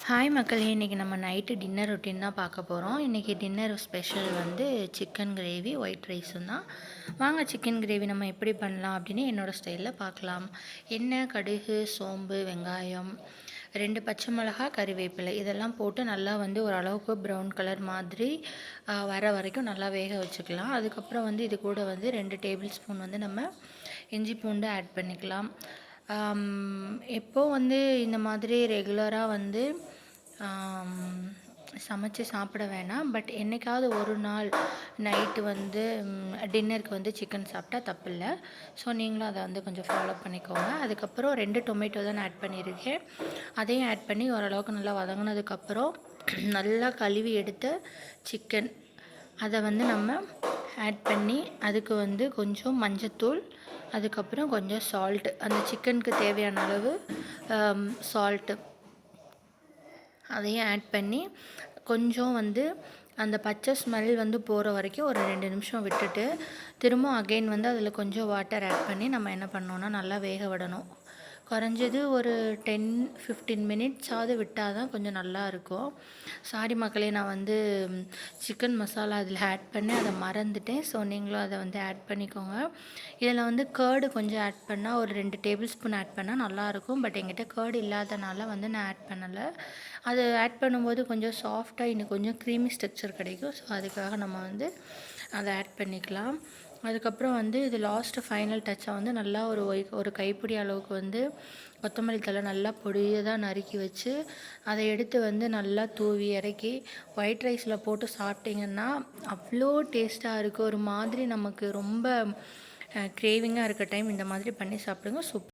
Hi மக்களே, இன்றைக்கி நம்ம நைட்டு டின்னர் ரொட்டீன் தான் பார்க்க போகிறோம். இன்றைக்கி டின்னர் ஸ்பெஷல் வந்து சிக்கன் கிரேவி, ஒயிட் ரைஸும் தான். வாங்க சிக்கன் கிரேவி நம்ம எப்படி பண்ணலாம் அப்படின்னு என்னோடய ஸ்டைலில் பார்க்கலாம். எண்ணெய், கடுகு, சோம்பு, வெங்காயம், 2 பச்சை மிளகா, கறிவேப்பிலை இதெல்லாம் போட்டு நல்லா வந்து ஓரளவுக்கு ப்ரௌன் கலர் மாதிரி வர வரைக்கும் நல்லா வேக வச்சுக்கலாம். அதுக்கப்புறம் வந்து இது கூட வந்து 2 டேபிள் ஸ்பூன் வந்து நம்ம இஞ்சி பூண்டு ஆட் பண்ணிக்கலாம். எப்போது வந்து இந்த மாதிரி ரெகுலராக வந்து சமைச்சு சாப்பிட வேணாம். பட் என்றைக்காவது ஒரு நாள் நைட்டு வந்து டின்னருக்கு வந்து சிக்கன் சாப்பிட்டா தப்பில்லை. ஸோ நீங்களும் அதை வந்து கொஞ்சம் ஃபாலோ பண்ணிக்கோங்க. அதுக்கப்புறம் 2 டொமேட்டோ தான் ஆட் பண்ணியிருக்கேன். அதையும் ஆட் பண்ணி ஓரளவுக்கு நல்லா வதங்கினதுக்கப்புறம் நல்லா கழுவி எடுத்த சிக்கன் அதை வந்து நம்ம ஆட் பண்ணி அதுக்கு வந்து கொஞ்சம் மஞ்சத்தூள், அதுக்கப்புறம் கொஞ்சம் சால்ட்டு, அந்த சிக்கனுக்கு தேவையான அளவு சால்ட்டு அதையும் ஆட் பண்ணி கொஞ்சம் வந்து அந்த பச்சை ஸ்மெல் வந்து போகிற வரைக்கும் ஒரு 2 நிமிஷம் விட்டுட்டு திரும்ப அகெயின் வந்து அதில் கொஞ்சம் வாட்டர் ஆட் பண்ணி நம்ம என்ன பண்ணோன்னா நல்லா வேக விடணும். குறைஞ்சது ஒரு 10-15 மினிட்ஸாவது விட்டால் தான் கொஞ்சம் நல்லாயிருக்கும். சாரி மக்களே, நான் வந்து சிக்கன் மசாலா அதில் ஆட் பண்ணி அதை மறந்துட்டேன். ஸோ நீங்களும் அதை வந்து ஆட் பண்ணிக்கோங்க. இதில் வந்து கேர்டு கொஞ்சம் ஆட் பண்ணால் ஒரு 2 டேபிள் ஸ்பூன் ஆட் பண்ணால் நல்லாயிருக்கும். பட் என்கிட்ட கேர்டு இல்லாதனால வந்து நான் ஆட் பண்ணலை. அது ஆட் பண்ணும்போது கொஞ்சம் சாஃப்டாக இன்னும் கொஞ்சம் க்ரீமி ஸ்ட்ரக்சர் கிடைக்கும். ஸோ அதுக்காக நம்ம வந்து அதை ஆட் பண்ணிக்கலாம். அதுக்கப்புறம் வந்து இது லாஸ்ட்டு ஃபைனல் டச்சாக வந்து நல்லா ஒரு கைப்பிடி அளவுக்கு வந்து கொத்தமல்லி தழை நல்லா பொடியதாக நறுக்கி வச்சு அதை எடுத்து வந்து நல்லா தூவி இறக்கி ஒயிட் ரைஸில் போட்டு சாப்பிட்டிங்கன்னா அவ்வளோ டேஸ்ட்டாக இருக்குது. ஒரு மாதிரி நமக்கு ரொம்ப க்ரேவிங்காக இருக்க டைம் இந்த மாதிரி பண்ணி சாப்பிடுங்க.